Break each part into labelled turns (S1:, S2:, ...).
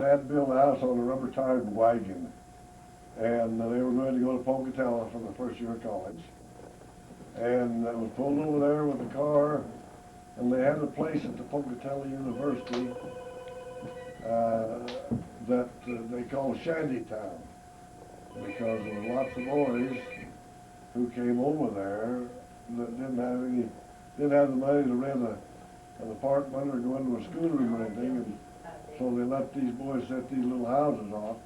S1: had built a house on a rubber-tired wagon, and they were going to go to Pocatello for the first year of college. And I was pulled over there with the car, and they had a place at the Pocatello University that they call Shantytown, because there were lots of boys who came over there that didn't have the money to rent an apartment or go into a schoolroom or anything, and so they let these boys set these little houses off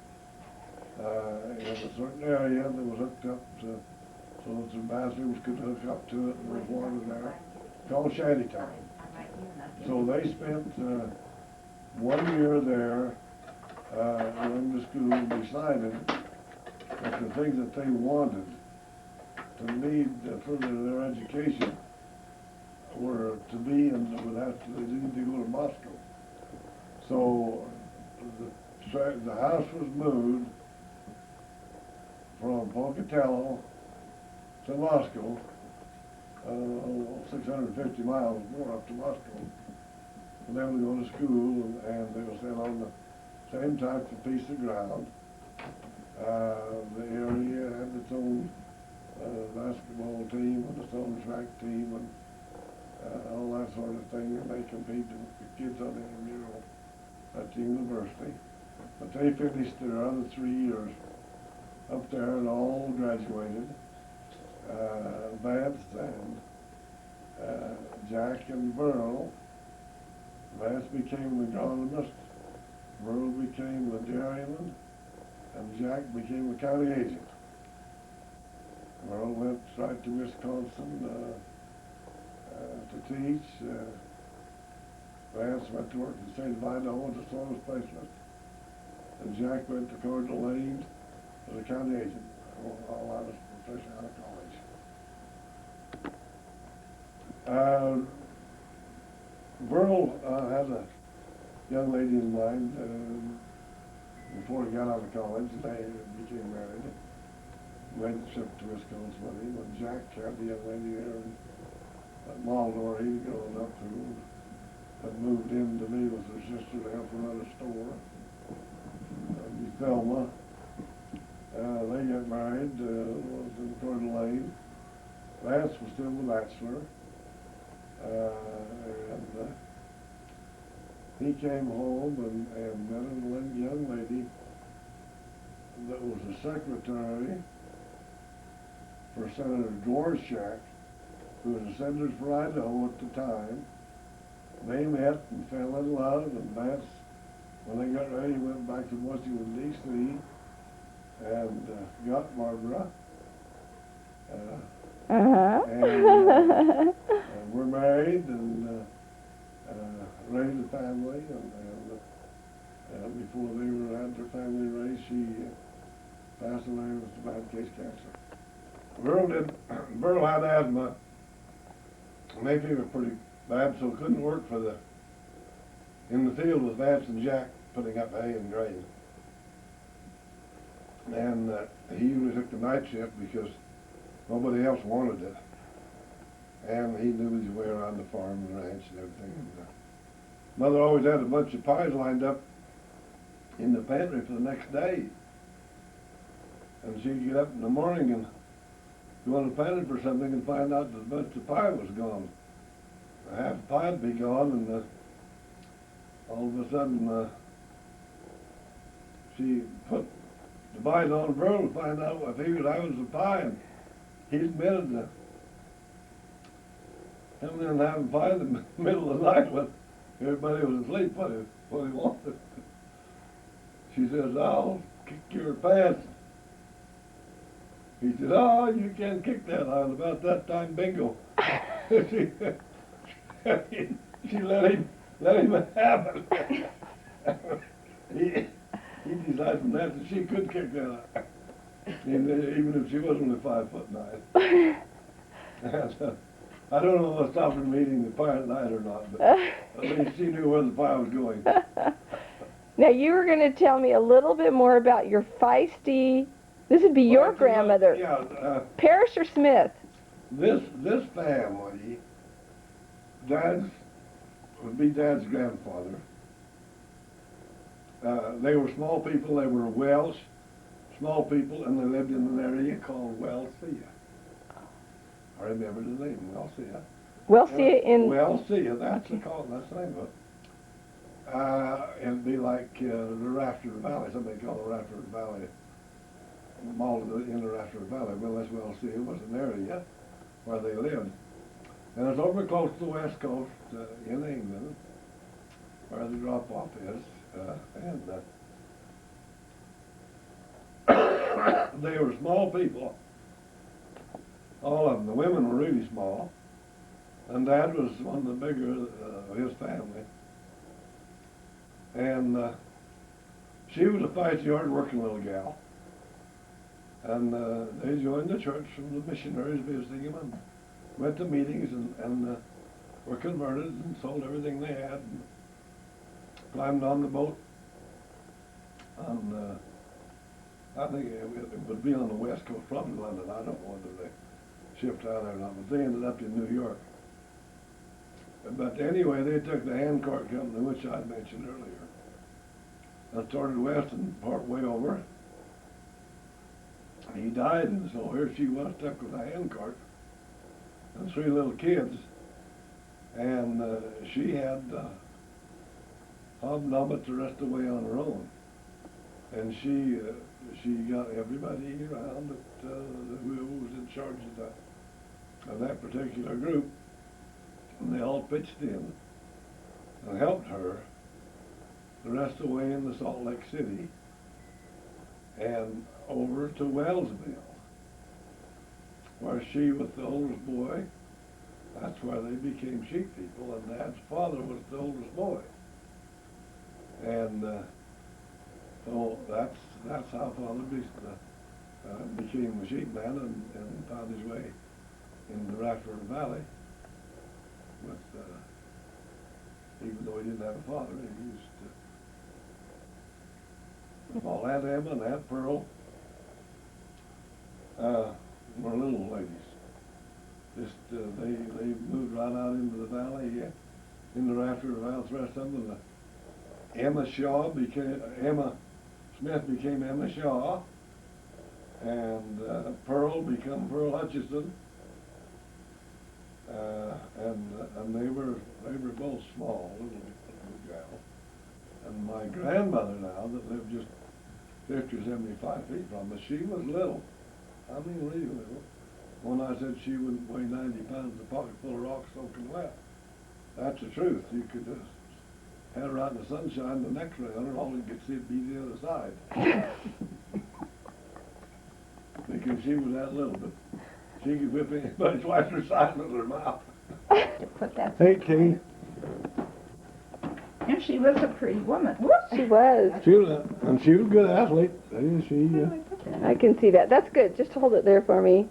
S1: in a certain area that was hooked up to, so that the bathrooms could hook up to it, and there was water there, called Shantytown. So they spent 1 year there going to school, and decided that the things that they wanted to need further their education were to be, and they needed to go to Moscow. So the house was moved from Pocatello to Moscow, 650 miles more up to Moscow, for them to go to school, and they were set on the same type of piece of ground. The area had its own basketball team and its own track team and all that sort of thing, and they competed with the kids on the intramural at the university. But they finished their other 3 years up there and all graduated. Vance and Jack and Burl. Vance became an agronomist, Burl became a dairyman, and Jack became a county agent. Burl went right to Wisconsin to teach. Vance went to work in the state of Idaho as a soil specialist, and Jack went to Coeur d'Alene as a county agent, all out of profession out of college. Burl had a young lady in mind before he got out of college. They became married. Went the trip to Wisconsin with him, and Jack had the young lady there at Maldor he'd grown up who had moved in to be with her sister to help her run a store. Thelma. They got married, was in Coeur d'Alene. Vance was still the bachelor. And he came home and met a young lady that was a secretary for Senator Dvorak, who was a senator for Idaho at the time. They met and fell in love, and Vance, when they got ready, went back to Washington, D.C., and got Barbara. And we're married and raised a family, and before they had their family raised, she passed away with bad case cancer. Burl had asthma. Maybe was pretty bad, so couldn't work in the field with Vance and Jack putting up hay and grain. And he usually took the night shift because nobody else wanted it. And he knew his way around the farm and ranch and everything. And, Mother always had a bunch of pies lined up in the pantry for the next day. And she'd get up in the morning and go in the pantry for something and find out that a bunch of pie was gone. Half the pie would be gone, and all of a sudden she put the bite on Burl to find out if I was the pie, and he admitted to coming in and having pie in the middle of the night when everybody was asleep, what he wanted. She says, "I'll kick your pants." He said, "Oh, you can't kick that on." About that time, bingo. she let him have it. he decided from that she could kick that on, even if she was only 5'9". And, I don't know what stopped her from eating the pie at night or not, but at least she knew where the pie was going.
S2: Now you were going to tell me a little bit more about your feisty. This would be your grandmother.
S1: Yeah.
S2: Parrish or Smith?
S1: This family, would be Dad's grandfather. They were small people. They were Welsh, small people, and they lived in an area called Welsia. I remember the name, Welsia.
S2: Well, see it in.
S1: Welsia, that's the name of it. It'd be like the Rafter Valley. Somebody called the Rafter Valley, mall in the Rafter Valley. Well, that's Welsia was an area where they lived. And it's over close to the west coast in England, where the drop-off is. They were small people, all of them. The women were really small, and Dad was one of the bigger of his family. And she was a feisty, hard-working little gal. And they joined the church from the missionaries visiting them, and went to meetings, and were converted and sold everything they had, and climbed on the boat. And I think it would be on the west coast, probably London. I don't know whether they shipped out there or not, but they ended up in New York. But anyway, they took the handcart company, which I mentioned earlier, and started west and part way over. He died, and so here she was stuck with a handcart and 3 little kids. And she had hobnobbed the rest of the way on her own. And she got everybody around who was in charge of that particular group. And they all pitched in and helped her the rest of the way in the Salt Lake City and over to Wellsville, where she was the oldest boy. That's where they became sheep people, and Dad's father was the oldest boy. And so that's how Father became a sheep man and found his way in the Rafter Valley. With, even though he didn't have a father, he used to. Well, Aunt Emma and Aunt Pearl were little ladies. Just they moved right out into the valley, in the Rafter Valley. The rest of them, Emma Smith became Emma Shaw, and Pearl became Pearl Hutchison. And they were both small, little gals. And my grandmother now, that lived just 50 or 75 feet from us, she was little. I mean, really little. When I said she wouldn't weigh 90 pounds, a pocket full of rocks soaking wet. That's the truth. You could just had her out in the sunshine, the next ray on her, all you could see would be the other side. Because she was that little, but she could whip anybody twice her size with her mouth.
S3: Put that.
S1: 18.
S3: And she was a pretty woman.
S2: She was.
S1: She was a good athlete.
S2: I can see that. That's good. Just hold it there for me.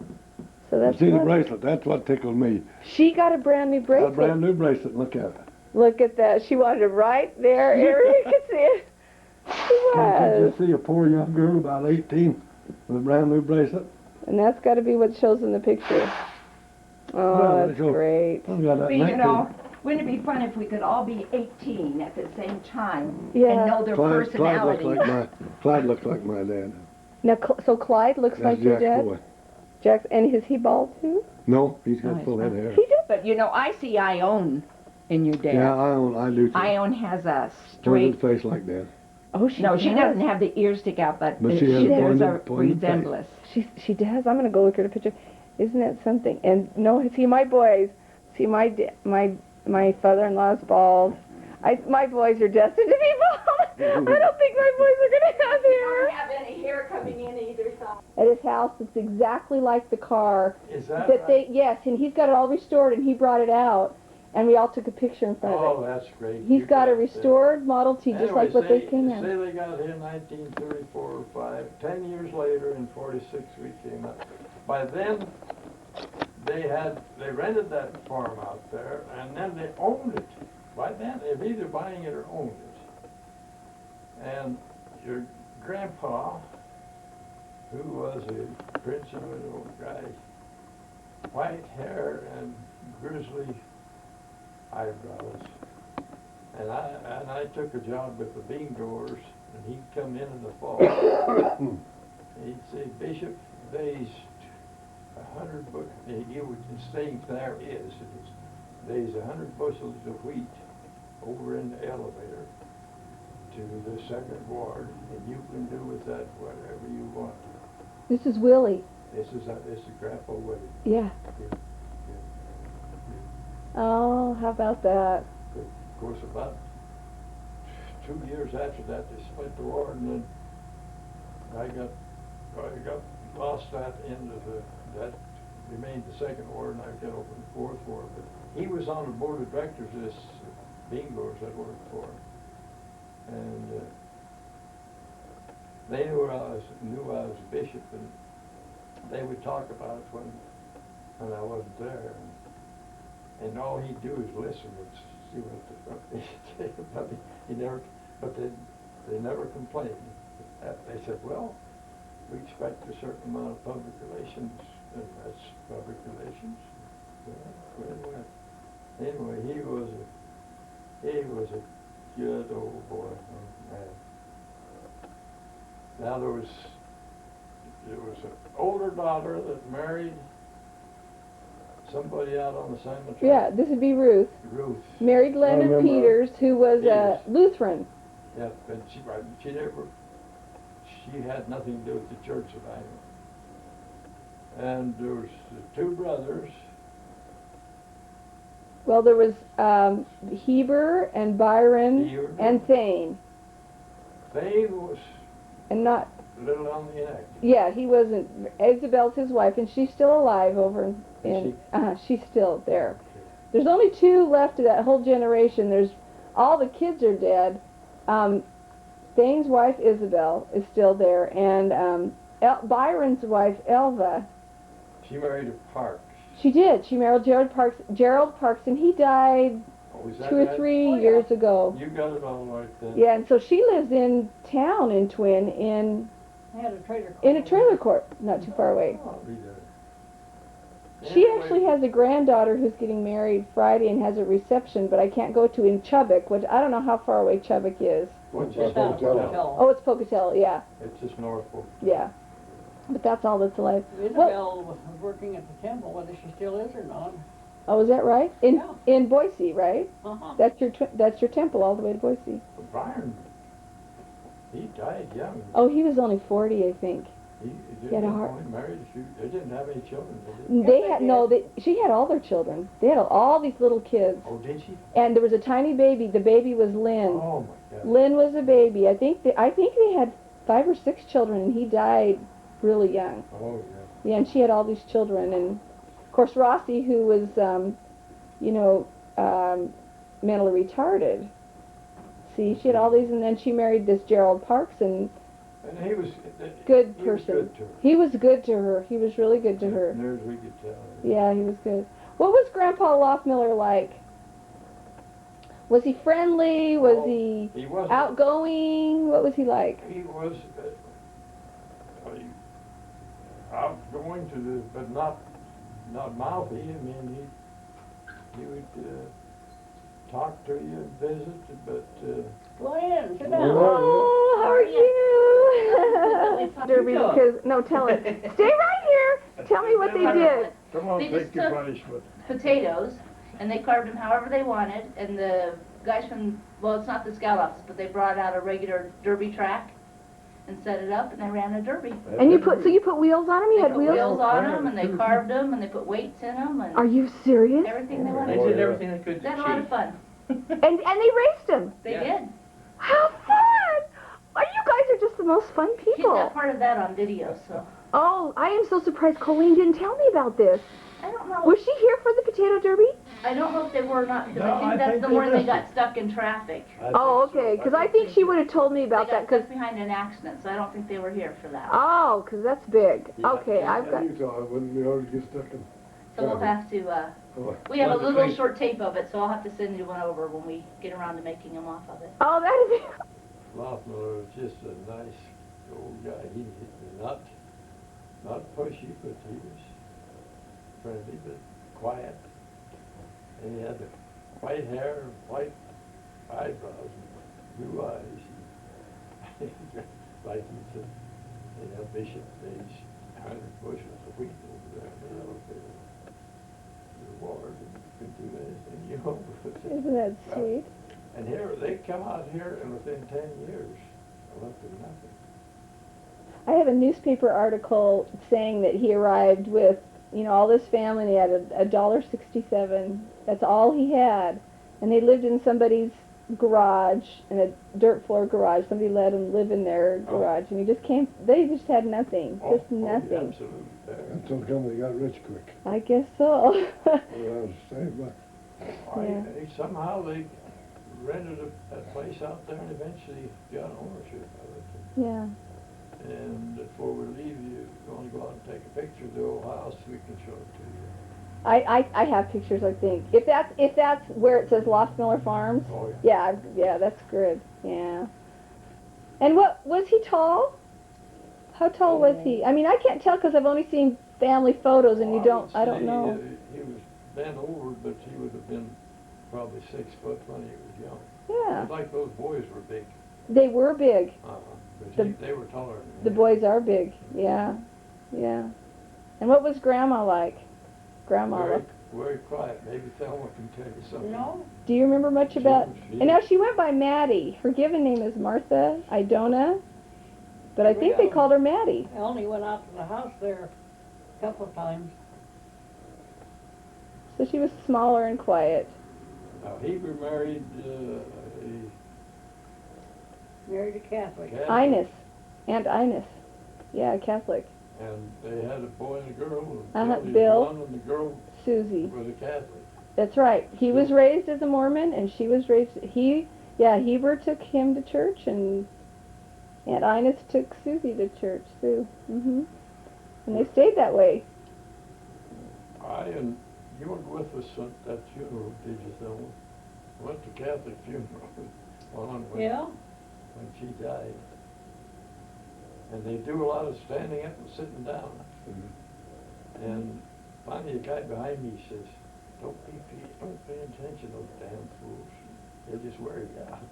S2: So that's.
S1: See the bracelet. That's what tickled me.
S2: She got a brand new bracelet.
S1: A brand new bracelet. Look at it.
S2: Look at that. She wanted it right there. Everybody could see it. She
S1: Can't you
S2: was.
S1: just see a poor young girl about 18 with a brand new bracelet?
S2: And that's got to be what shows in the picture. Oh,
S1: Well,
S2: that's
S1: so-
S2: great.
S1: I've got that
S3: But you
S1: necklace.
S3: know, wouldn't it be fun if we could all be 18 at the same time
S2: Yeah.
S3: and know their personality?
S1: Clyde looks like my dad.
S2: Now, so Clyde looks
S1: That's
S2: like your
S1: Jack's
S2: dad?
S1: boy.
S2: Jack, and is he bald too?
S1: No, he's
S3: No,
S1: got
S3: he's
S1: full head of
S3: not.
S1: hair.
S2: He does.
S3: But you know, I see Ione in your dad.
S1: Yeah, I do too.
S3: Ione has a
S1: Pointed
S3: straight.
S1: face like that.
S2: Oh, she
S3: No,
S2: does.
S3: she doesn't have the ears stick out, but
S1: But she has a
S3: there's a
S1: pointed face.
S3: resemblance.
S2: She does. I'm gonna go look at her picture. Isn't that something? And no, see my boys. See my father-in-law's bald. My boys are destined to be bald. I don't think my boys are gonna have hair.
S3: have any hair coming in either side.
S2: At his house, it's exactly like the car
S4: Is that
S2: that
S4: right?
S2: they. Yes, and he's got it all restored, and he brought it out, and we all took a picture in front of it.
S4: Oh, that's great.
S2: He's
S4: You
S2: got a
S4: guys did.
S2: restored Model T, just
S4: Anyway,
S2: like what they
S4: say-
S2: came in.
S4: Say they got here in 1934 or 5. 10 years later, in 46, we came up. By then, they rented that farm out there, and then they owned it. By then, they were either buying it or owned it. And your grandpa, who was a prince-of-it old guy, white hair and grizzly eyebrows. And I took a job with the bean growers and he'd come in the fall. He'd say, Bishop, there's 100 bushels, he would say, there's 100 bushels of wheat over in the elevator to the second ward, and you can do with that whatever you want.
S2: This is Willie.
S4: This is Grandpa Willie.
S2: Yeah.
S4: Yeah.
S2: Oh, how about that?
S4: Of course, about 2 years after that, they split the ward, and then I got lost that end of that remained the second ward, and I got open the fourth ward. But he was on the board of directors of this bingoers I worked for, and they knew I was a bishop, and they would talk about it when I wasn't there, and all he'd do is listen and see what the fuck they say about me. They never complained. They said, well, we expect a certain amount of public relations, and that's public relations. Well, anyway, he was a good old boy, man. Now there was an older daughter that married somebody out on the cemetery.
S2: Yeah, this would be Ruth.
S4: Ruth.
S2: Married Leonard
S1: remember.
S2: Peters, who was a
S4: Peters.
S2: Lutheran.
S4: Yeah, but she had nothing to do with the church that I knew. And there was the two brothers.
S2: Well, there was Heber and Byron
S4: Heber.
S2: and Thane.
S4: Thane was
S2: And not,
S4: a little on the neck.
S2: yeah, he wasn't, Isabel's his wife, and she's still alive over
S4: Is
S2: in, she's still there. There's only two left of that whole generation. There's, all the kids are dead. Thane's wife, Isabel, is still there, and Byron's wife, Elva,
S4: She married a Parks.
S2: she did. She married Gerald Parks, and he died
S4: Oh, is that
S2: 2 or
S4: right?
S2: 3 years ago.
S4: You got it all right then.
S2: Yeah, and so she lives in town in Twin, in
S3: I had a trailer.
S2: a trailer court, not too far away.
S4: I'll be there.
S2: She
S4: Anyway,
S2: actually has a granddaughter who's getting married Friday and has a reception, but I can't go to in Chubbuck, which I don't know how far away Chubbuck is.
S4: What's
S1: Just
S4: this?
S1: Pocatello.
S2: Oh, it's Pocatello, yeah,
S4: It's just north of.
S2: yeah. But that's all that's alive.
S5: Isabel was working at the temple, whether she still is or not.
S2: Oh, is that right?
S5: Yeah.
S2: In Boise, right?
S5: Uh-huh.
S2: That's your temple all the way to Boise.
S4: But Byron, he died young.
S2: Oh, he was only 40, I think.
S4: He
S2: He had a
S4: didn't
S2: heart-
S4: only married a few. They didn't have any children, did they?
S2: They
S5: they
S2: had
S5: did.
S2: she had all their children. They had all these little kids,
S4: Oh, did she?
S2: and there was a tiny baby. The baby was Lynn.
S4: Oh my God.
S2: Lynn was a baby. I think they had 5 or 6 children, and he died really young.
S4: Oh yeah.
S2: Yeah, and she had all these children, and of course Rossi, who was, mentally retarded. See, she had all these, and then she married this Gerald Parks, and
S4: And he was
S2: good
S4: he was
S2: person.
S4: good to her.
S2: He was good to her. He was really good to her.
S4: Near as we could tell.
S2: Yeah, he was good. What was Grandpa Loffmiller like? Was he friendly? Was
S4: Oh,
S2: he
S4: He wasn't.
S2: outgoing? What was he like?
S4: He was outgoing to the, but not mouthy. I mean, he would talk to you and visit, but
S5: Go in, sit
S1: Well,
S5: down.
S2: Oh, how are you? Derby, because no, tell it. Stay right here. Tell me what they did.
S1: Come on,
S6: They
S1: take
S6: just
S1: your
S6: took-
S1: punishment.
S6: Potatoes, and they carved them however they wanted, and the guys from, well, it's not the scout office, but they brought out a regular derby track and set it up, and they ran a derby.
S2: And you put wheels on them? You
S6: They
S2: had
S6: put
S2: wheels?
S6: wheels on them, and they carved them, and they put weights in them,
S2: Are
S6: and
S2: you serious?
S6: everything they
S1: Oh,
S6: wanted.
S1: boy.
S7: They did everything they could
S6: They
S7: to
S6: had a lot of
S7: cheat.
S6: fun.
S2: And they raced them.
S6: They
S7: Yeah.
S6: did.
S2: How fun! Oh, you guys are just the most fun
S6: She
S2: people.
S6: got part of that on video, so.
S2: Oh, I am so surprised Colleen didn't tell me about this.
S6: I don't know.
S2: Was she here for the potato derby?
S6: I don't know if they were or not, because
S1: No,
S6: I
S1: I
S6: think that's
S1: think
S6: the
S1: they
S6: morning they
S1: missed
S6: got
S1: it.
S6: stuck in traffic.
S2: Oh, okay, because I think she would have told me about
S6: They
S2: that,
S6: got
S2: because,
S6: stuck behind an accident, so I don't think they were here for that.
S2: oh, because that's big.
S4: Yeah,
S2: Okay, I've got,
S1: You thought it wouldn't be hard to get stuck in.
S6: So we'll have to,
S1: Oh,
S6: we have a
S7: Well, the
S6: little
S7: thing-
S6: short tape of it, so I'll have to send you one over when we get around to making them off of it.
S2: oh, that'd be,
S4: Loffmiller was just a nice old guy. He not pushy, but he was friendly, but quiet. And he had the white hair and white eyebrows and blue eyes. like he said, they have Bishop, there's 100 bushels of wheat over there, you know, if the ward, and you could do anything you want with it.
S2: Isn't that
S4: Well,
S2: sweet?
S4: and here, they come out here and within 10 years, left with nothing.
S2: I have a newspaper article saying that he arrived with, all this family, and he had a $1.67. That's all he had. And they lived in somebody's garage, in a dirt floor garage. Somebody let him live in their garage, and they just had nothing, just
S4: Yeah,
S2: nothing.
S4: absolutely.
S1: Until they got rich quick.
S2: I guess so.
S1: Well, I was saying, but
S2: Yeah.
S4: Somehow they rented a place out there and eventually got ownership of it.
S2: Yeah.
S4: And before we leave, you want to go out and take a picture of the old house, we can show it to you.
S2: I have pictures, I think. If that's where it says Loftmiller Farms.
S4: Oh, yeah.
S2: Yeah, that's good. Yeah. And what was he tall? How tall was he? I mean, I can't tell because I've only seen family photos, and I don't know.
S4: He was bent over, but he would have been probably 6 foot when he was young.
S2: Yeah.
S4: It's like those boys were big.
S2: They were big.
S4: But they were taller than
S2: The
S4: him.
S2: boys are big. Yeah. Yeah. And what was Grandma like?
S4: Very quiet. Maybe Thelma can tell you something.
S5: No,
S2: Do you remember much about?
S4: She-
S2: And now she went by Maddie. Her given name is Martha Idona, but I think they
S5: Really?
S2: called her Maddie.
S5: I only went out to the house there a couple of times.
S2: So she was smaller and quiet.
S4: Now, he remarried
S5: Married a Catholic.
S4: a Catholic.
S2: Ines, Aunt Ines. Yeah, Catholic.
S4: And they had a boy and a girl.
S2: Uh-huh,
S4: And
S2: Bill.
S4: One, and the girl
S2: Susie.
S4: was a Catholic.
S2: That's right. He was raised as a Mormon, and she was raised. Heber took him to church, and Aunt Ines took Susie to church. Sue. And they stayed that way.
S4: You weren't with us at that funeral, did you, Thelma? Went to Catholic funeral when
S5: Yeah,
S4: she died. And they do a lot of standing up and sitting down. And finally, a guy behind me says, don't pay attention to those damn fools. They'll just wear you out.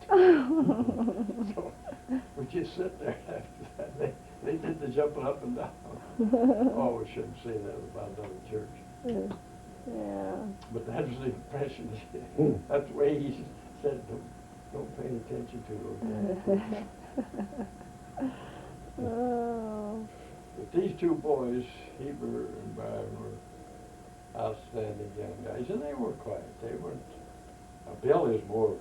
S4: So we just sit there after that. They did the jumping up and down. Oh, we shouldn't say that about another church.
S2: Yeah.
S4: But that was the impression. That's the way he said, don't pay attention to those damn fools.
S2: Oh.
S4: But these two boys, Heber and Byron, were outstanding young guys, and they were quiet. They weren't. Bill is more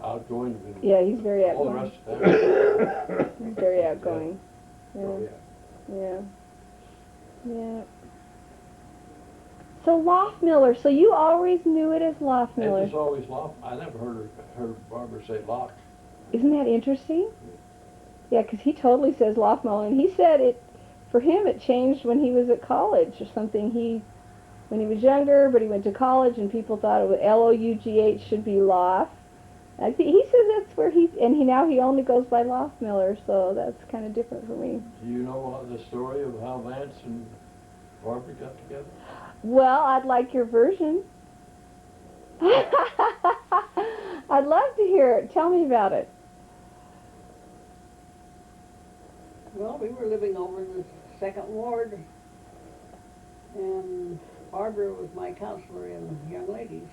S4: outgoing than
S2: Yeah, he's very
S4: all the
S2: outgoing.
S4: rest of them.
S2: He's very outgoing.
S4: Oh,
S2: Yeah.
S4: yeah.
S2: Yeah. Yeah. So Loftmiller. So you always knew it as
S4: It
S2: Loftmiller.
S4: was always Lock. I never heard Barbara say Lock.
S2: Isn't that interesting? Yeah, because he totally says Loftmiller, and he said it. For him, it changed when he was at college or something. When he was younger, but he went to college, and people thought it was Lough should be Loft. I think he says that's where he now he only goes by Loftmiller, so that's kind of different for me.
S4: Do you know the story of how Vance and Barbara got together?
S2: Well, I'd like your version. I'd love to hear it. Tell me about it.
S5: well, we were living over in the second ward, and Barbara was my counselor in Young Ladies.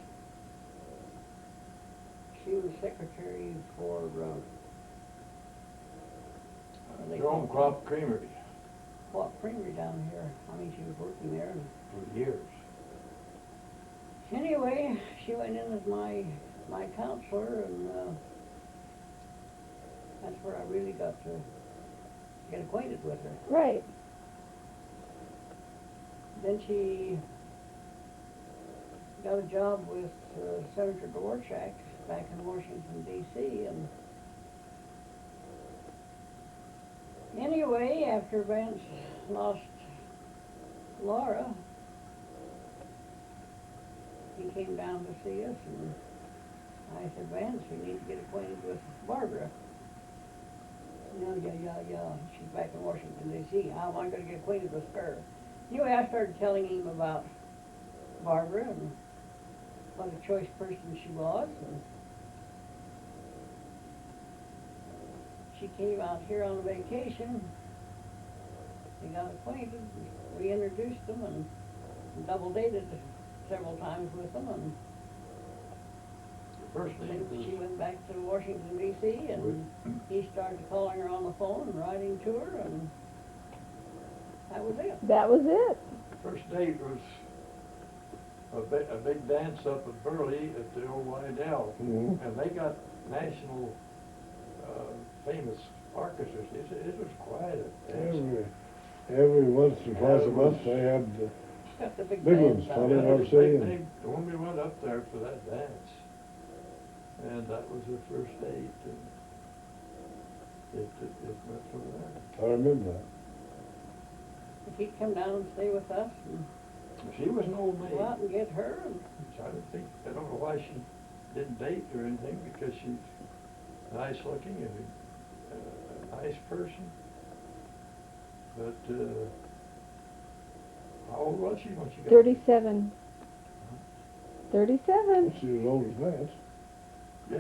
S5: She was secretary for,
S4: Jerome Crop Creamery
S5: What Creamery down here. I mean, she was working there.
S4: for years.
S5: Anyway, she went in as my counselor, and that's where I really got to get acquainted with her.
S2: Right.
S5: Then she got a job with Senator Dvorak back in Washington, D.C., and anyway, after Vance lost Laura, he came down to see us, and I said, Vance, you need to get acquainted with Barbara. Yeah, she's back in Washington, D.C. How am I going to get acquainted with her? Anyway, I started telling him about Barbara and what a choice person she was. And she came out here on a vacation. They got acquainted, we introduced them and double dated several times with them, and
S4: The first
S5: then
S4: name
S5: she
S4: was,
S5: went back to Washington DC, and he started calling her on the phone and writing to her, and that was it.
S2: That was it.
S4: first date was a big dance up at Burley at the old Lydell.
S1: Mhm.
S4: And they got national, famous orchestras. It was quite a dance.
S1: Every once or twice a
S4: it
S1: month,
S4: was-
S1: they had,
S5: Got the big
S1: Big
S5: bands
S1: ones,
S5: out
S1: I
S5: there.
S1: didn't
S4: Yeah,
S1: ever
S4: it
S1: see
S4: was
S1: him.
S4: big. When we went up there for that dance, and that was the first date, and it went from there.
S1: I remember that.
S5: If he'd come down and stay with us and
S4: She was an old maid.
S5: go out and get her, and
S4: I don't know why she didn't date or anything, because she's nice looking and a nice person. But, how old was she when she got?
S2: 37. 37.
S1: She was older than that.
S4: Yeah.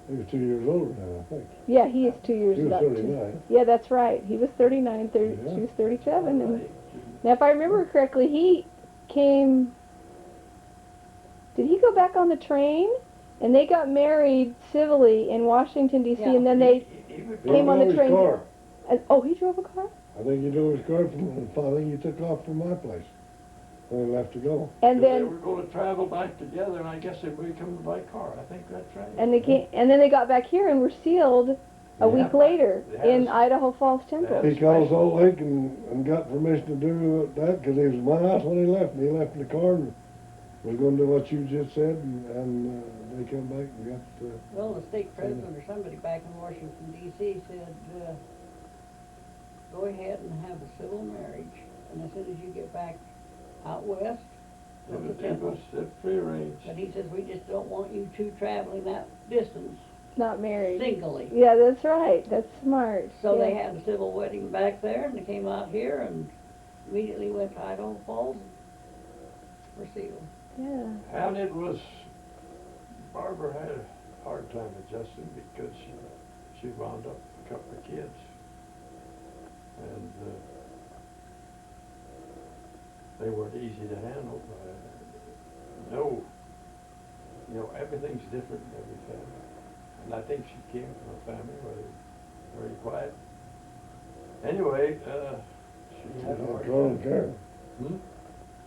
S1: He was 2 years older than I think.
S2: Yeah, he is 2 years
S1: He was
S2: about
S1: 39.
S2: Yeah, that's right. He was 39,
S1: Yeah.
S2: she was 37. And
S4: Right.
S2: now, if I remember correctly, he came. Did he go back on the train? And they got married civilly in Washington D.C.
S5: Yeah.
S2: And then they.
S4: He would
S1: He
S2: Came on
S1: drove
S2: the
S1: his
S2: train.
S1: car.
S2: Oh, he drove a car.
S1: I think he drove his car from, I think he took off from my place when he left to go.
S2: And
S4: They
S2: then.
S4: were gonna travel back together, and I guess they would come by car. I think that's right.
S2: And they came, and then they got back here and were sealed a week
S4: Yeah.
S2: later
S4: They had
S2: in
S4: us-
S2: Idaho Falls Temple.
S1: He called Salt Lake and got permission to do that, because he was in my house when he left, and he left in the car and was gonna do what you just said, and they come back and got,
S5: well, the state president or somebody back in Washington DC said, go ahead and have a civil marriage, and as soon as you get back out west, go to
S4: It
S5: Temple.
S4: was prearranged.
S5: But he says, we just don't want you two traveling that distance
S2: Not married.
S5: singly.
S2: Yeah, that's right. That's smart.
S5: So they
S2: Yeah.
S5: had a civil wedding back there, and they came out here and immediately went to Idaho Falls and were sealed.
S2: Yeah.
S4: And it was, Barbara had a hard time adjusting because she wound up with a couple of kids. And, they weren't easy to handle. No, you know, everything's different in every family. And I think she came from a family where they were very quiet. Anyway, she
S1: she
S4: had
S1: had
S4: a hard
S1: Carl and
S4: time.
S1: Karen.
S4: Hmm?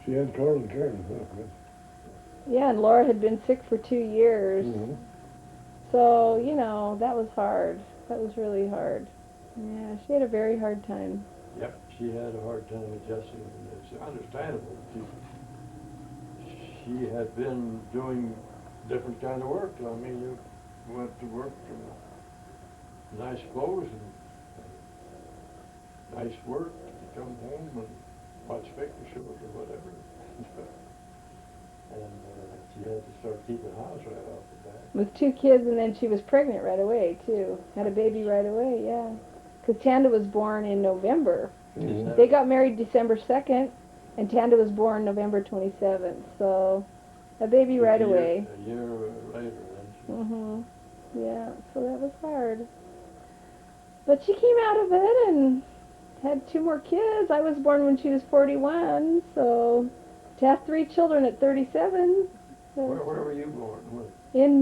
S1: She had Carl and Karen to work with.
S2: Yeah, and Laura had been sick for 2 years.
S1: Mhm.
S2: So, you know, that was hard. That was really hard. Yeah, she had a very hard time.
S4: Yep, she had a hard time adjusting, and it's understandable. She had been doing different kind of work. I mean, you went to work in nice clothes and nice work. You come home and watch picture shows or whatever. And she had to start keeping house right off the bat.
S2: With 2 kids, and then she was pregnant right away, too. Had a baby right away, yeah. Because Tanda was born in November.
S1: Mhm.
S2: They got married December 2nd, and Tanda was born November 27th. So, a baby right away.
S4: A year later, then she.
S2: Mhm. Yeah, so that was hard. But she came out of it and had 2 more kids. I was born when she was 41, so to have 3 children at 37.
S4: Where were you born?
S2: In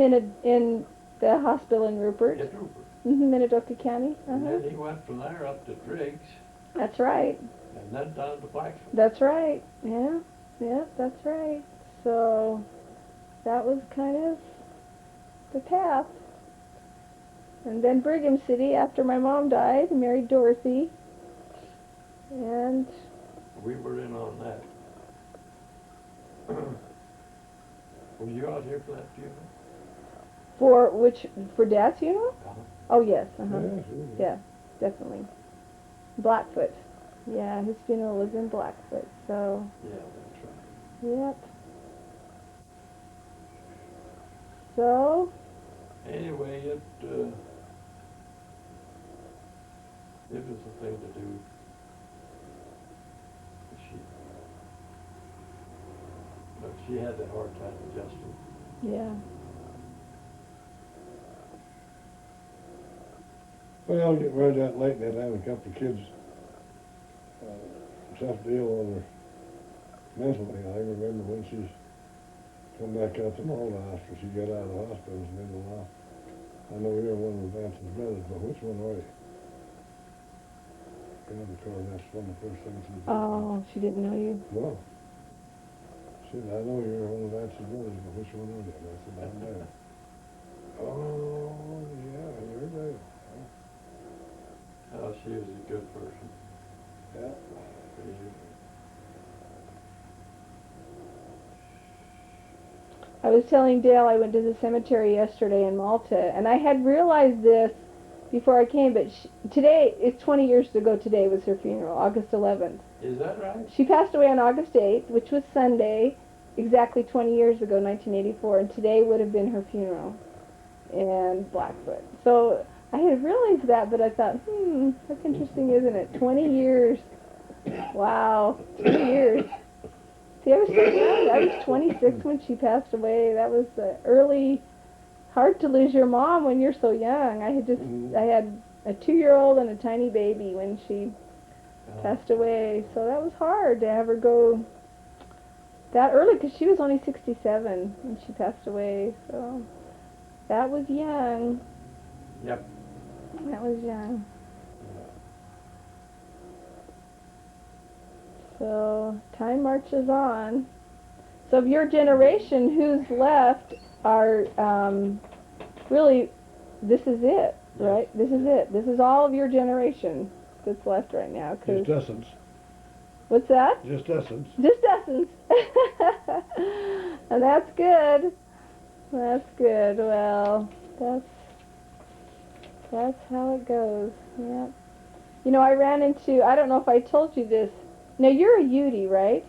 S2: the hospital in Rupert,
S4: At Rupert.
S2: Minidoka County.
S4: And then he went from there up to Driggs,
S2: That's right.
S4: and then down to Blackfoot.
S2: That's right. Yeah. Yeah, that's right. So that was kind of the path. And then Brigham City after my mom died, married Dorothy. And
S4: We were in on that. Were you out here for that funeral?
S2: for Dad's funeral?
S4: Uh-huh.
S2: Oh yes, uh-huh.
S1: Yeah, sure.
S2: Yeah, definitely. Blackfoot. Yeah, his funeral was in Blackfoot, so
S4: Yeah, that's right.
S2: yep. So
S4: Anyway, it was the thing to do. But she had a hard time adjusting.
S2: yeah.
S1: Well, getting married that late and then having a couple of kids, tough deal on her mentally. I remember when she come back out to Malta after she got out of the hospital, it's been a while. I know you're one of Vance's brothers, but which one are you? Yeah, because that's one of the first things she did.
S2: Oh, she didn't know you.
S1: No. She said, I know you're one of Vance's brothers, but which one are you? And I said, I'm there. Oh, yeah, you're there.
S4: Oh, she was a good person.
S1: Yeah.
S2: I was telling Dale I went to the cemetery yesterday in Malta, and I had realized this before I came, but today, it's 20 years ago today was her funeral, August 11th.
S4: Is that right?
S2: She passed away on August 8th, which was Sunday, exactly 20 years ago, 1984, and today would have been her funeral in Blackfoot. So I had realized that, but I thought, that's interesting, isn't it? 20 years. Wow, 20 years. See, I was so young. I was 26 when she passed away. That was early. Hard to lose your mom when you're so young. I had a 2-year-old and a tiny baby when she passed away. So that was hard to have her go that early because she was only 67 when she passed away. So that was young.
S4: Yep.
S2: That was young. So time marches on. So of your generation, who's left are really, this is it, right? This is it. This is all of your generation that's left right now.
S1: Just essence.
S2: What's that?
S1: Just essence.
S2: Just essence. And that's good. That's good. Well, that's how it goes. Yep. You know, I ran into, I don't know if I told you this. Now, you're a Ute, right?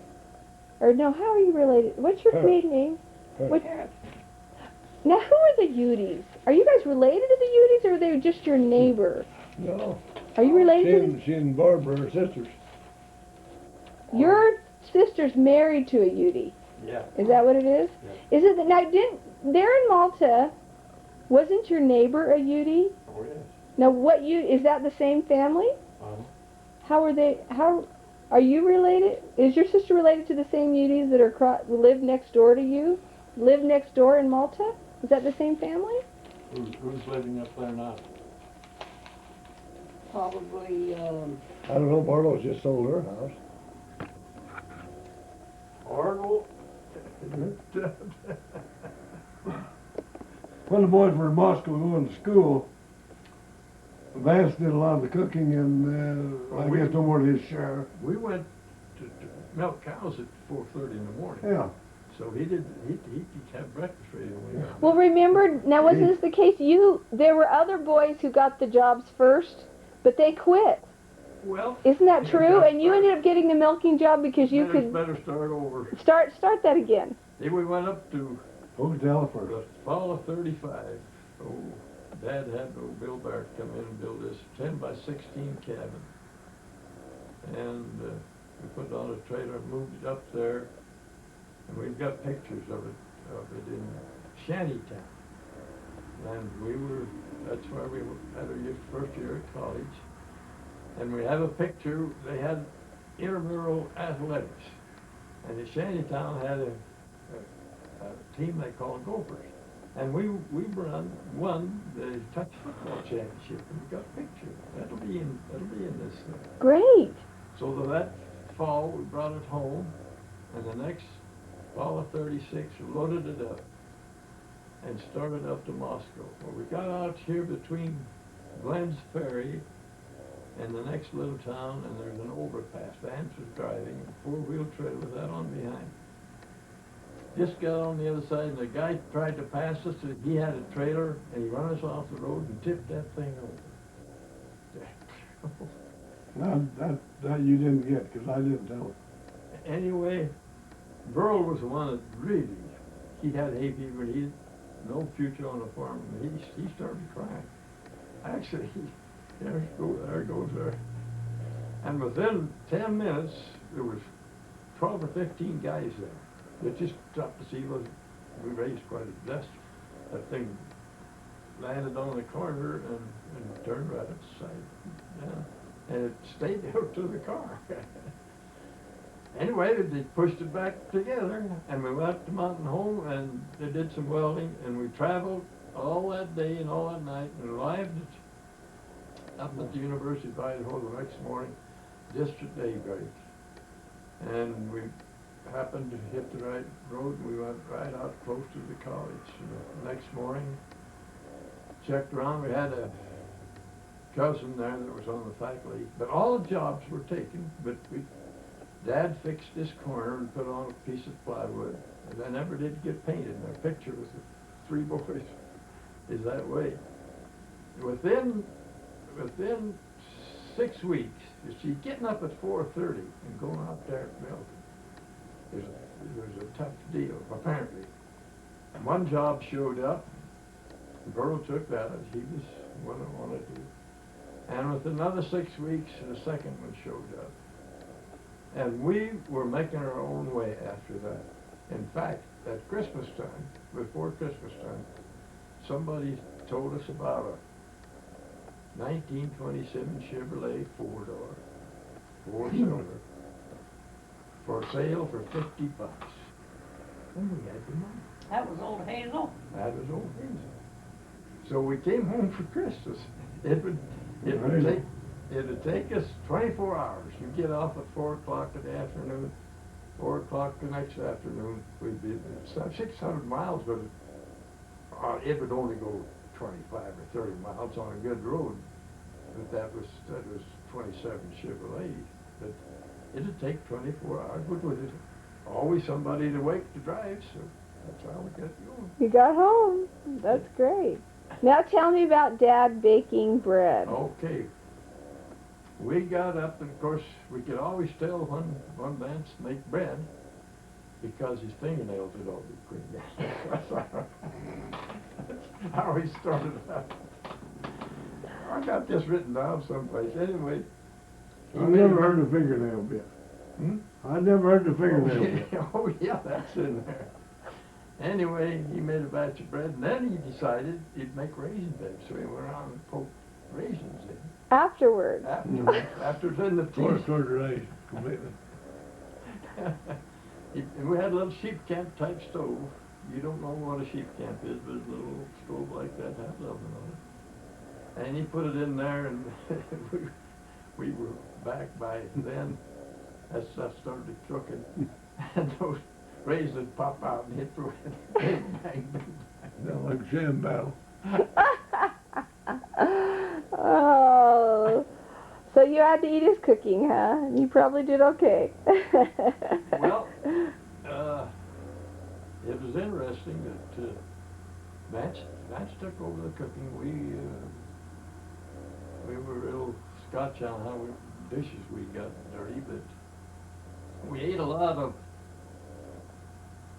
S2: Or no, how are you related? What's your
S1: Parrot.
S2: maiden name?
S1: Parrot.
S2: What? Now, who are the Utes? Are you guys related to the Utes, or are they just your neighbor?
S1: No.
S2: Are you related to
S1: She and Barbara are sisters.
S2: your sister's married to a Ute?
S4: Yeah.
S2: Is that what it is?
S4: Yeah.
S2: Is it that, now, there in Malta, wasn't your neighbor a Ute?
S4: Oh, yes.
S2: Now, what Ute, is that the same family? How are you related? Is your sister related to the same Utes that live next door to you? Live next door in Malta? Is that the same family?
S4: Who's living up there now?
S5: Probably,
S1: I don't know, Barlow's just sold her house.
S4: Arnold?
S1: When the boys were in Moscow going to school, Vance did a lot of the cooking, and I guess no more than his share.
S4: We went to milk cows at 4:30 in the morning.
S1: Yeah.
S4: So he'd have breakfast ready when we got
S2: Well, remember, now wasn't this the case? There were other boys who got the jobs first, but they quit.
S4: Well,
S2: Isn't that
S4: yeah,
S2: true?
S4: that's
S2: And you
S4: right.
S2: ended up getting the milking job because you could
S4: better start over.
S2: start that again.
S4: Then we went up to
S1: Hotel for
S4: the fall of 35. Oh, Dad had old Bill Barrett come in and build this 10 by 16 cabin. And we put it on a trailer and moved it up there. And we've got pictures of it in Shantytown. And that's where we had our first year at college. And we have a picture, they had intramural athletics. And the Shantytown had a team they called Gophers. And we won the touch football championship, and we got a picture. That'll be in this thing.
S2: Great.
S4: So that fall, we brought it home, and the next fall of 36, we loaded it up and started up to Moscow. Well, we got out here between Glenn's Ferry and the next little town, and there's an overpass. Vance was driving, a four-wheel trailer with that on behind. Just got on the other side, and the guy tried to pass us, and he had a trailer, and he ran us off the road and tipped that thing over.
S1: that you didn't get, because I didn't tell it.
S4: Anyway, Burl was the one that really, he had hay fever, he had no future on the farm, and he started crying. Actually, there goes there. And within 10 minutes, there was 12 or 15 guys there. They just dropped to see what we raised quite a dust. That thing landed on the corner and turned right upside down. And it stayed there to the car. Anyway, they pushed it back together, and we went up to Mountain Home, and they did some welding, and we traveled all that day and all that night, and arrived up at the University of Idaho the next morning, just at daybreak. And we happened to hit the right road, and we went right out close to the college. And the next morning, checked around, we had a cousin there that was on the faculty, but all the jobs were taken, but Dad fixed this corner and put on a piece of plywood, and I never did get painted. My picture with the 3 boys is that way. Within 6 weeks, you see, getting up at 4:30 and going out there at Milton was a tough deal, apparently. One job showed up, Burl took that, he was what I wanted to do. And with another 6 weeks, the second one showed up. And we were making our own way after that. In fact, at Christmas time, before Christmas time, somebody told us about a 1927 Chevrolet 4-door, 4-cylinder, for sale for $50. And we had the money.
S5: That was old Hazel.
S4: That was old Hazel. So we came home for Christmas. It would take us 24 hours. You get off at 4 o'clock in the afternoon, 4 o'clock the next afternoon. We'd be 600 miles, but it would only go 25 or 30 miles on a good road. But that was 27 Chevrolet. But it'd take 24 hours. But with it, always somebody to wake to drive, so that's how we got going.
S2: You got home. That's great. Now tell me about Dad baking bread.
S4: Okay. We got up, and of course, we could always tell when one man's make bread because his fingernails would all be clean. That's how he started out. I got this written down someplace. Anyway,
S1: I never heard the fingernail bit. I never heard the fingernail bit.
S4: Oh, yeah, that's in there. Anyway, he made a batch of bread, and then he decided he'd make raisin bread, so he went around and poked raisins in.
S2: Afterwards.
S4: After it's in the
S1: Of course,
S4: tea.
S1: torture completely.
S4: And we had a little sheep camp type stove. You don't know what a sheep camp is, but it's a little stove like that, had an oven on it. And he put it in there, and we were back by then as stuff started cooking. And those raisins pop out and hit the bang, bang, bang.
S1: Sound like a sham battle.
S2: Oh, so you had to eat his cooking, huh? And you probably did okay.
S4: Well, it was interesting that Vance took over the cooking. We were real Scotch on how dishes we got dirty, but we ate a lot of.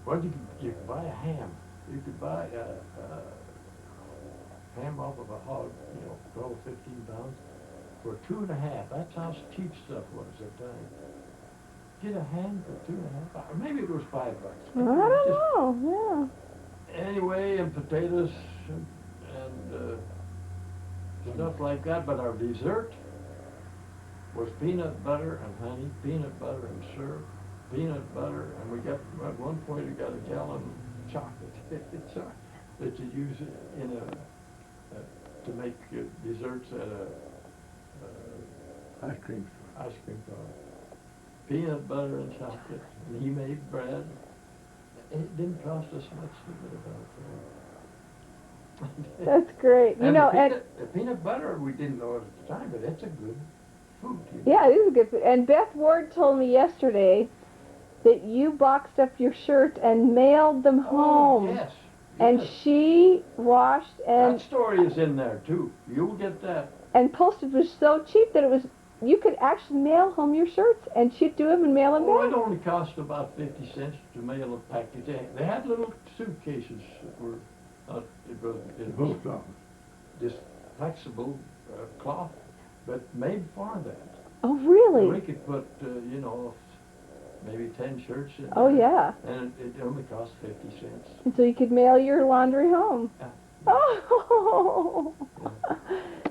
S4: Well, you could buy a ham. You could buy a ham off of a hog, 12, 15 pounds, for $2.50. That's how cheap stuff was at the time. Get a ham for $2.50, or maybe it was $5.
S2: I don't know, yeah.
S4: Anyway, and potatoes and stuff like that. But our dessert was peanut butter and honey, peanut butter and syrup, peanut butter, and we got at one point we got a gallon of chocolate that you use in to make desserts at a
S1: Ice cream.
S4: ice cream parlor. Peanut butter and chocolate, and he made bread. It didn't cost us much to get about that.
S2: That's great. You
S4: And
S2: know,
S4: the peanut butter we didn't know it at the time, but it's a good food.
S2: yeah, it is a good food. And Beth Ward told me yesterday that you boxed up your shirts and mailed them home.
S4: Yes.
S2: And
S4: yes.
S2: she washed
S4: That story is in there too. You'll get that.
S2: and postage was so cheap that you could actually mail home your shirts, and she'd do them and mail them
S4: Oh,
S2: back.
S4: it only cost about 50 cents to mail a package. They had little suitcases that were, it was
S1: Post office.
S4: just flexible cloth, but made for that.
S2: Oh,
S4: We
S2: really?
S4: could put, maybe 10 shirts in
S2: Oh,
S4: there,
S2: yeah.
S4: and it only cost 50 cents.
S2: And so you could mail your laundry home. Oh.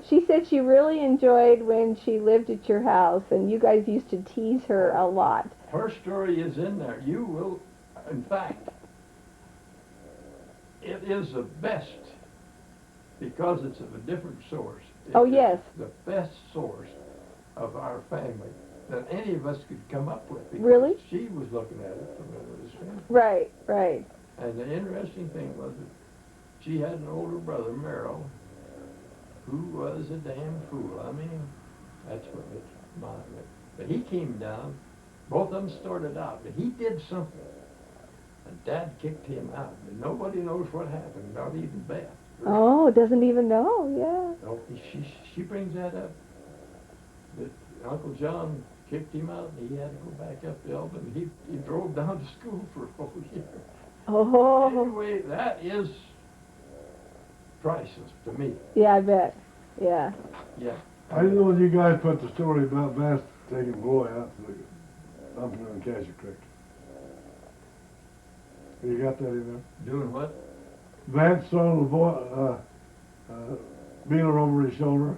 S2: She said she really enjoyed when she lived at your house, and you guys used to tease her a lot.
S4: Her story is in there. You will, in fact, it is the best because it's of a different source. It
S2: Oh,
S4: is
S2: yes.
S4: the best source of our family that any of us could come up with. Because
S2: Really?
S4: she was looking at it from this family.
S2: Right, right.
S4: And the interesting thing was that she had an older brother, Merrill, who was a damn fool. I mean, that's what it's mine. But he came down, both of them started out, but he did something. And Dad kicked him out. And nobody knows what happened, not even Beth.
S2: Oh, doesn't even know, yeah.
S4: No, she brings that up. That Uncle John kicked him out and he had to go back up the hill, and he drove down to school for a whole year.
S2: Oh,
S4: Anyway, that is priceless to me.
S2: yeah, I bet. Yeah.
S4: Yeah.
S1: I didn't know you guys put the story about Vance taking Boy out to the dumping in Cassia Creek. You got that in there?
S4: Doing what?
S1: Vance throwing the boy, Beeler over his shoulder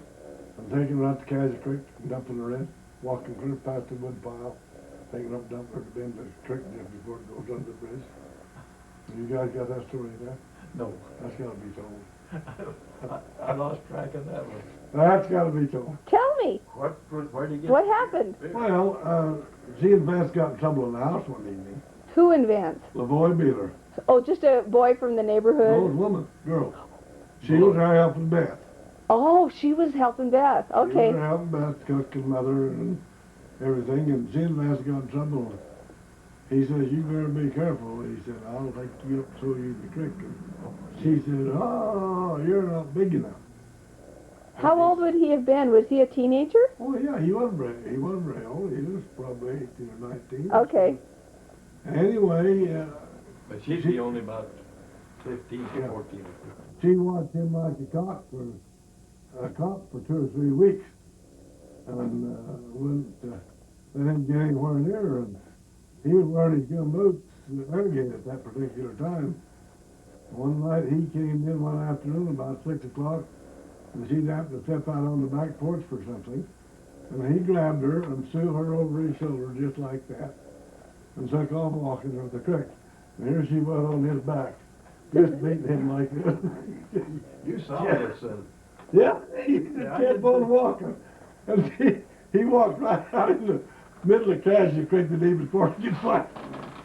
S1: and taking her out to Cassia Creek and dumping her in, walking clear past the wood pile, taking up, dumping her to the end of the creek just before it goes under the bridge. You guys got that story in there?
S4: No.
S1: That's gotta be told.
S4: I lost track of that one.
S1: That's gotta be told.
S2: Tell me,
S4: Where'd you get?
S2: what happened?
S1: Well, she and Vance got in trouble in the house one evening.
S2: Who in Vance?
S1: LaVoy Beeler.
S2: Oh, just a boy from the
S1: Old
S2: neighborhood?
S1: woman, girl. She was there helping Beth.
S2: Oh, she was helping Beth.
S1: She was
S2: Okay.
S1: there helping Beth cook and mother and everything, and she and Vance got in trouble. He says, you better be careful. He said, I don't think you up throw you in the creek. And she said, oh, you're not big enough.
S2: How old would he have been? Was he a teenager?
S1: Oh yeah, he wasn't very old. He was probably 18 or 19.
S2: Okay.
S1: Anyway,
S4: But she'd be only about 15,
S1: Yeah.
S4: 14.
S1: she watched him like a cop for 2 or 3 weeks, and wouldn't let him get anywhere near her. And he was wearing his gum boots irrigated at that particular time. One night he came in one afternoon about 6 o'clock, and she happened to step out on the back porch for something, and he grabbed her and threw her over his shoulder just like that, and took off walking to the creek. And here she was on his back, just beating him like this.
S4: You saw
S1: Yeah.
S4: this.
S1: Yeah, he just
S4: Yeah, I
S1: kept
S4: did
S1: on
S4: too.
S1: walking. And he walked right out in the middle of Cassia Creek the day before he could fight,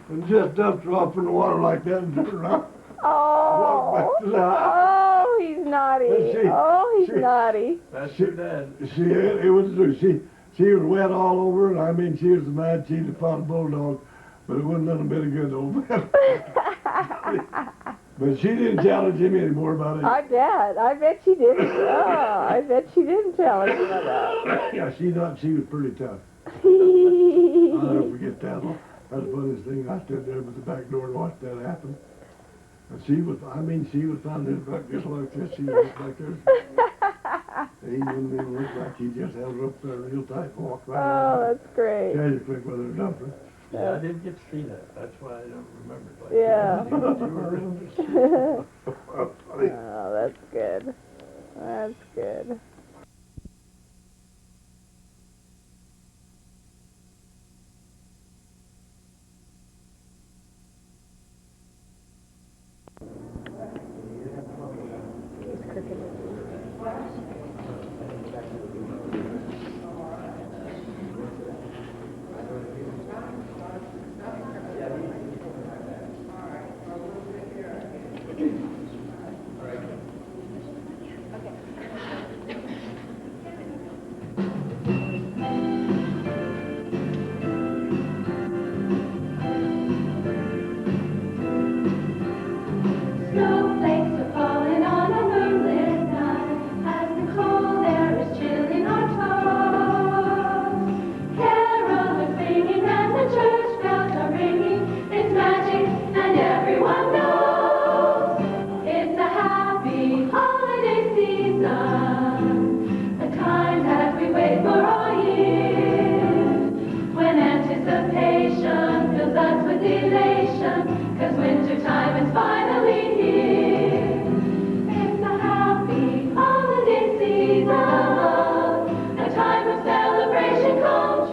S1: and just dumped her off in the water like that and turned around.
S2: Oh.
S1: Walked back to the house.
S2: Oh, he's naughty.
S1: And she-
S2: Oh, he's
S1: she-
S2: naughty.
S4: That's
S1: She-
S4: your dad.
S1: It was true. She was wet all over, and I mean, she was mad. She'd have fought a bulldog, but it wasn't nothing bit of good, old man. But she didn't challenge him anymore about it.
S2: I bet she didn't. Oh, I bet she didn't tell him about that.
S1: Yeah, she thought she was pretty tough. I'll never
S2: Oh,
S1: forget that. That's the funniest thing. I stood there with the back door and watched that happen. And she was pounding his back just like this. She was like this. He wouldn't even look like he just held her up there real tight and walked right
S2: Oh,
S1: over.
S2: that's great.
S1: Cassia Creek with her dumper.
S4: Yeah, I didn't get to see that. That's why I don't remember it like
S2: Yeah.
S4: that.
S2: Oh, that's good. That's good.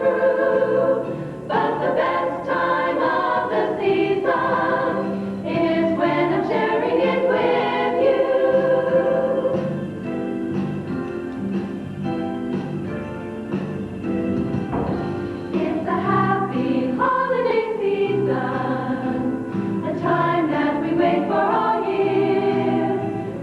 S6: true. But the best time of the season is when I'm sharing it with you. It's a happy holiday season, a time that we wait for all year.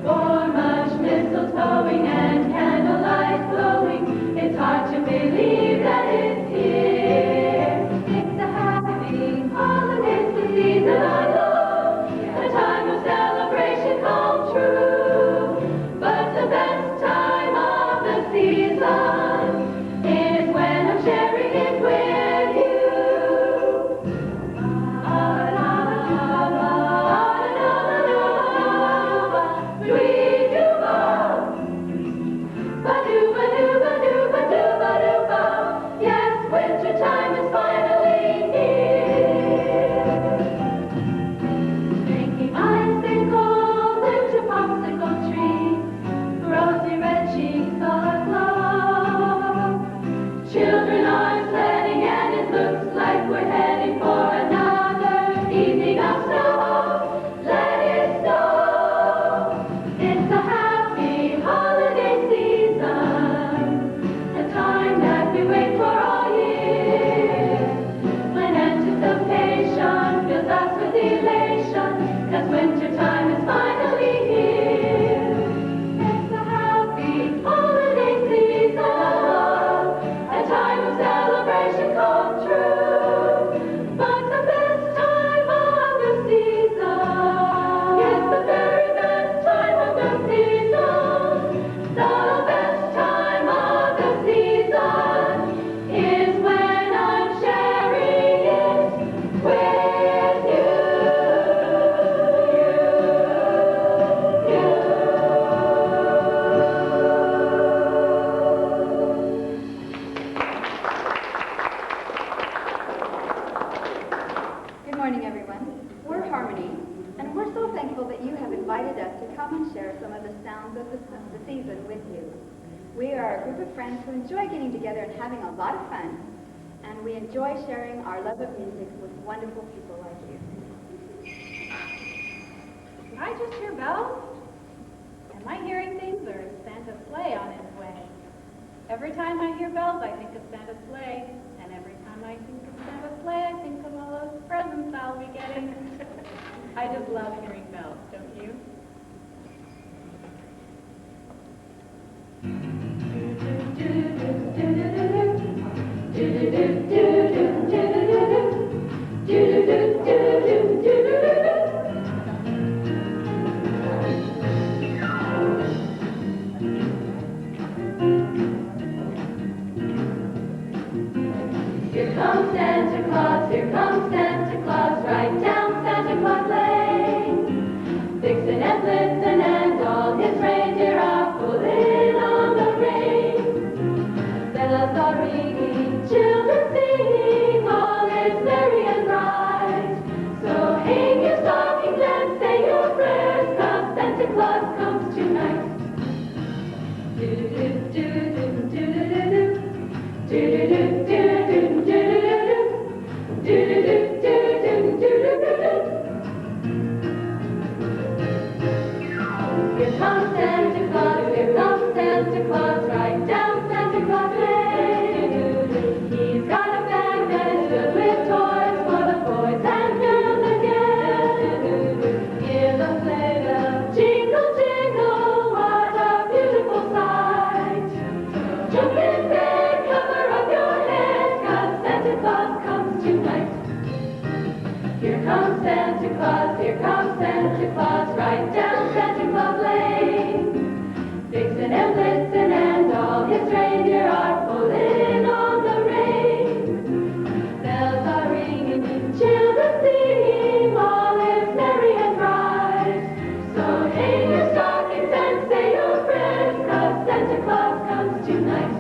S6: For much mistletoeing and candlelight glowing, it's hard to believe that it's here. It's a happy holiday season, I know, a time of celebration come true. But the best time of the season is when I'm sharing it with you. Yes, winter time is finally here. Making icicles into popsicle trees, rosy red cheeks all aglow. Children are sledding and it looks like we're heading for another evening of snow. Let it snow. It's a happy holiday season, a time that we wait for all year. When anticipation fills us with elation, 'cause winter time is finally here. It's a happy holiday season, a time of celebration come true. But the best time of the season, yes, the very best time of the season, the best time of the season is when I'm sharing it with you.
S7: Good morning, everyone. We're Harmony, and we're so thankful that you have invited us to come and share some of the sounds of the season with you. We are a group of friends who enjoy getting together and having a lot of fun, and we enjoy sharing our love of music with wonderful people like you.
S8: Did I just hear bells? Am I hearing things, or is Santa's sleigh on his way? Every time I hear bells, I think of Santa's sleigh. And every time I think of Santa's sleigh, I think of all those presents I'll be getting. I just love hearing bells, don't you?
S6: Here comes Santa Claus, here comes Santa Claus, right down Santa Claus Lane. Vixen and Blitzen and all his reindeer are pulling on the reins. Bells are ringing, children singing, all is merry and bright. So hang your stockings and say your prayers, 'cause Santa Claus comes tonight. Here comes Santa Claus, here comes Santa Claus, right down Santa Claus Lane. He's got a bag that is filled with toys for the boys and girls again. Hear the sleigh bells jingle, jingle, what a beautiful sight. Jump in bed, cover up your head, 'cause Santa Claus comes tonight. Here comes Santa Claus, here comes Santa Claus, right down Santa Claus Lane. Vixen and Blitzen and all his reindeer are pulling on the reins. Bells are ringing, children singing, all is merry and bright. So hang your stockings and say your prayers, 'cause Santa Claus comes tonight.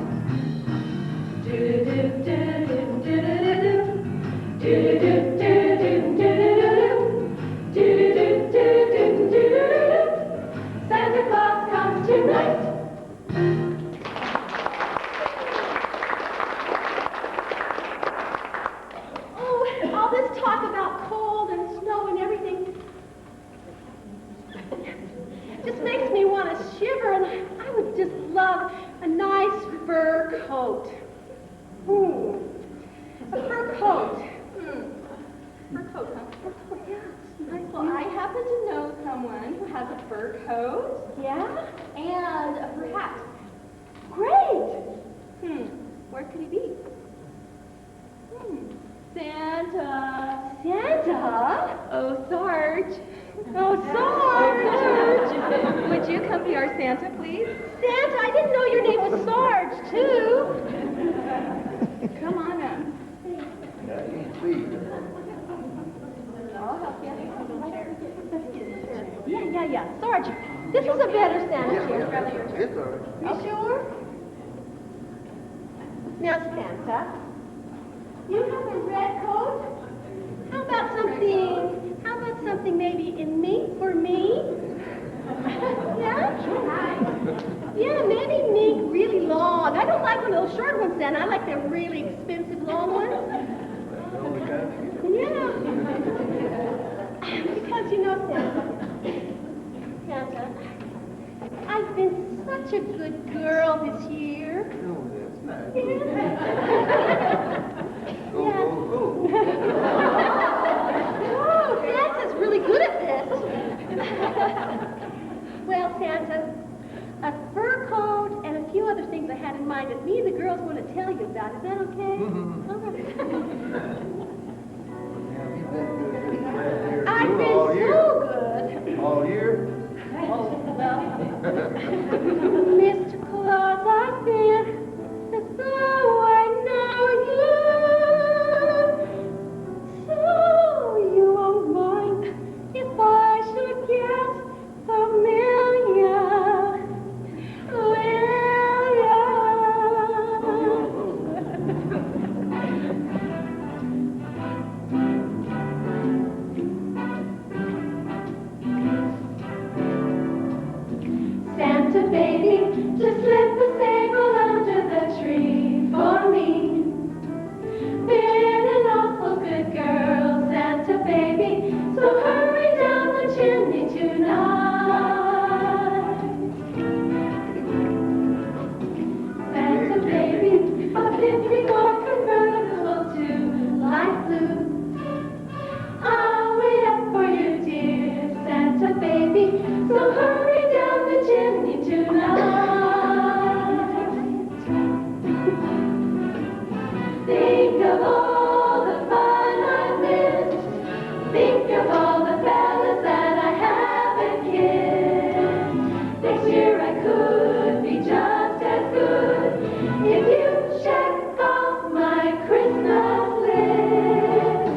S6: Santa Claus comes tonight. A fur coat. Fur coat, huh? Well, I happen to know someone who has a fur coat. Yeah? And a fur hat. Great! Where could he be? Santa. Santa? Oh, Sarge. Oh, Sarge! Would you come be our Santa, please? Santa? I didn't know your name was Sarge, too. Come on up. I'll help you. Yeah. Sarge, this is a better Santa chair.
S1: It's all right.
S6: You sure? Now, Santa, you have a red coat? How about something maybe in mink for me? Yeah? Yeah, maybe mink really long. I don't like one of those short ones, Santa. I like the really expensive long ones. Yeah. Because you know, Santa, I've been such a good girl this year.
S1: Oh, that's nice.
S6: Oh, Santa's really good at this. Well, Santa, a fur coat and a few other things I had in mind that me and the girls want to tell you about. Is that okay? All right. I've been so good.
S1: All year?
S6: Oh, well, Mr. Claus, I feel as though I know you. So you won't mind if I should get familiar with Santa baby, just slip a sable under the tree for me. Been an awful good girl, Santa baby, so hurry down the chimney tonight. Santa baby, a 54 convertible to light blue. I'll wait up for you, dear Santa baby, so hurry down the chimney tonight. Think of all the fun I've missed. Think of all the fellas that I haven't kissed. Next year I could be just as good if you check off my Christmas list.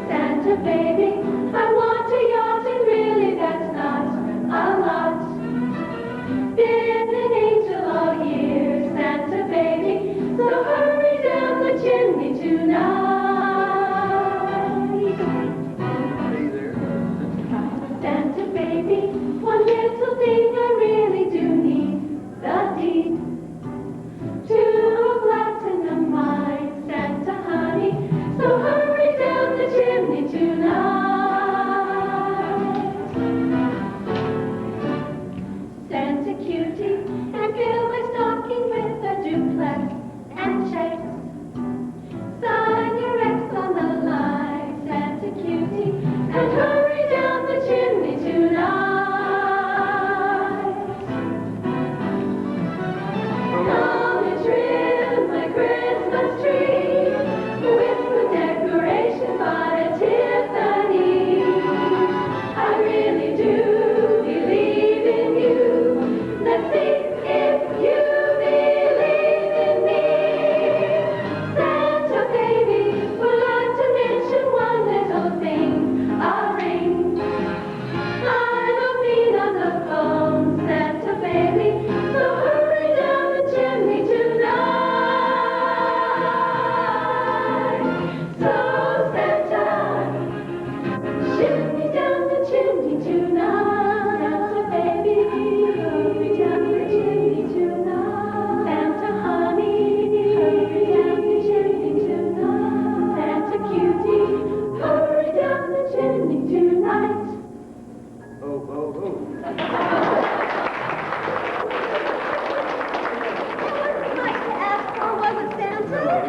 S6: Santa baby, I want a yacht and really that's not a lot. Been an angel all year, Santa baby, so hurry down the chimney tonight. Santa baby, one little thing I really do need, the deed to a platinum mine, Santa honey, so hurry down the chimney tonight. Santa cutie, and fill my stocking with a duplex and checks. Sign your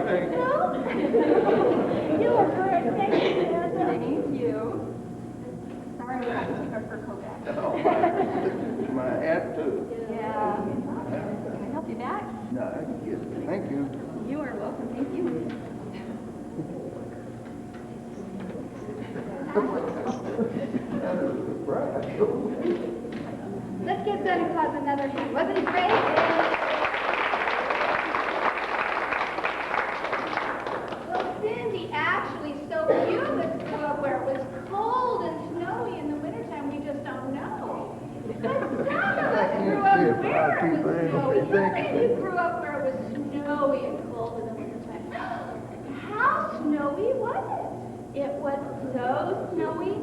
S4: Thank you.
S8: You were great. Thank you, Santa.
S7: Thank you. Sorry, we have to take our fur coat back.
S9: Oh, my hat too.
S7: Yeah. Can I help you back?
S9: No, yes, thank you.
S7: You are welcome. Thank you. Let's give Santa Claus another hand. Wasn't it great? Well, Cindy, actually, so you must grew up where it was cold and snowy in the wintertime. We just don't know. But some of us grew up where it was snowy. And you grew up where it was snowy and cold in the wintertime. How snowy was it? It was so snowy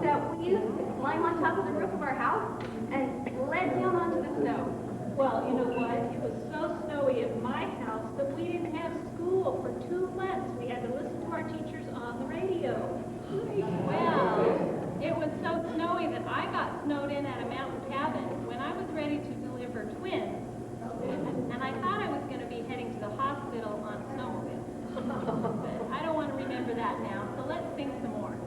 S7: that we used to climb on top of the roof of our house and sled down onto the snow.
S8: Well, you know what? It was so snowy at my house that we didn't have school for 2 months. We had to listen to our teachers on the radio. Well, it was so snowy that I got snowed in at a mountain cabin when I was ready to deliver twins. And I thought I was going to be heading to the hospital on a snowmobile. But I don't want to remember that now, so let's sing some more.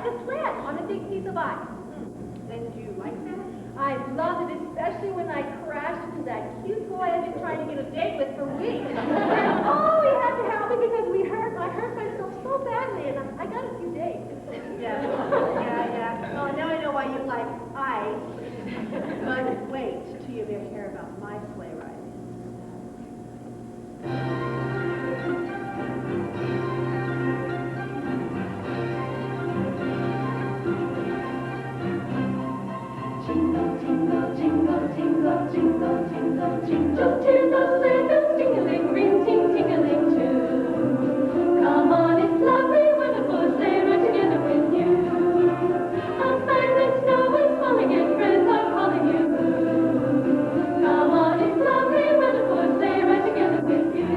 S8: a sled on a big piece of ice.
S3: And do you like that?
S8: I loved it, especially when I crashed into that cute boy I've been trying to get a date with for weeks. And oh, he had to help me because I hurt myself so badly, and I got a few dates.
S3: Yeah. Oh, now I know why you like ice. But wait till you hear about my sleigh ride.
S6: Jingle, jingle, jingle, jingle, jingle, jingle, jingle, jingle, sleigh bells jingling, ring, ting, tingling too. Come on, it's lovely, wonderful, sleigh ride together with you. Outside the snow is falling and friends are calling you. Come on, it's lovely, wonderful, sleigh ride together with you.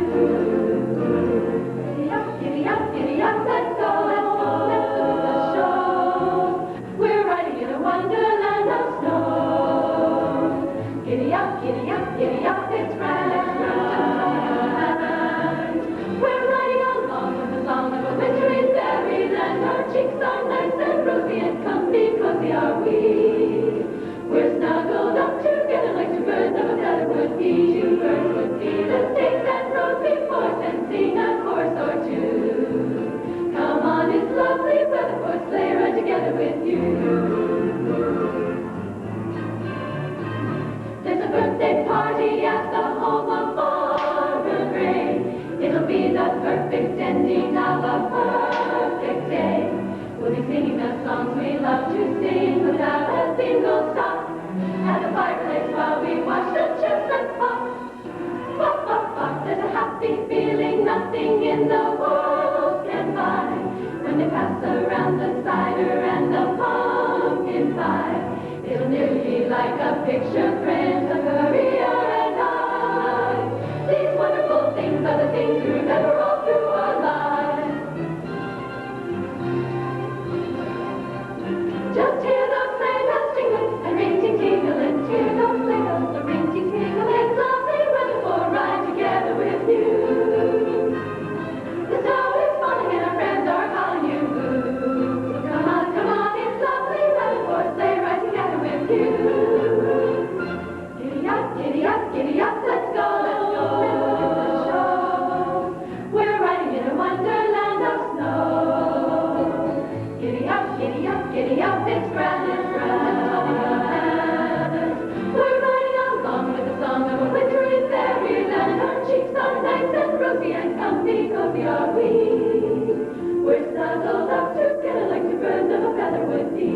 S6: Giddy up, giddy up, let's go, let's go, let's look at the show. We're riding in a wonderland of snow. Giddy up, giddy up, giddy up, it's grand, it's grand. We're riding along with the song of a wintry fairyland. Our cheeks are nice and rosy and comfy, cozy are we. We're snuggled up together like two birds of a feather would be. Two birds would be. Let's take that road before us and sing a chorus or two. Come on, it's lovely weather for a sleigh ride together with you. There's a birthday party at the home of Farmer Gray. It'll be the perfect ending of a perfect day. We'll be singing the songs we love to sing without a single stop. At the fireplace while we watch the chestnuts pop. Pop, pop, pop, there's a happy feeling nothing in the world can buy. When they pass around the cider and the pumpkin pie, it'll nearly be like a picture print of Maria and I. These wonderful things are the things we remember all through our lives. Just hear those sleigh bells jingling and ring ting tingling. Hear those sleigh bells and ring ting tingling. It's lovely weather for a ride together with you. The snow is falling and our friends are calling you. So come on, it's lovely weather for a sleigh ride together with you. Giddy up, giddy up, giddy up, let's go, let's go, let's look at the show. We're riding in a wonderland of snow. Giddy up, giddy up, giddy up, it's grand, it's grand. We're riding along with the song of a wintry fairyland. Our cheeks are nice and rosy and comfy, cozy are we. We're snuggled up together like two birds of a feather would be.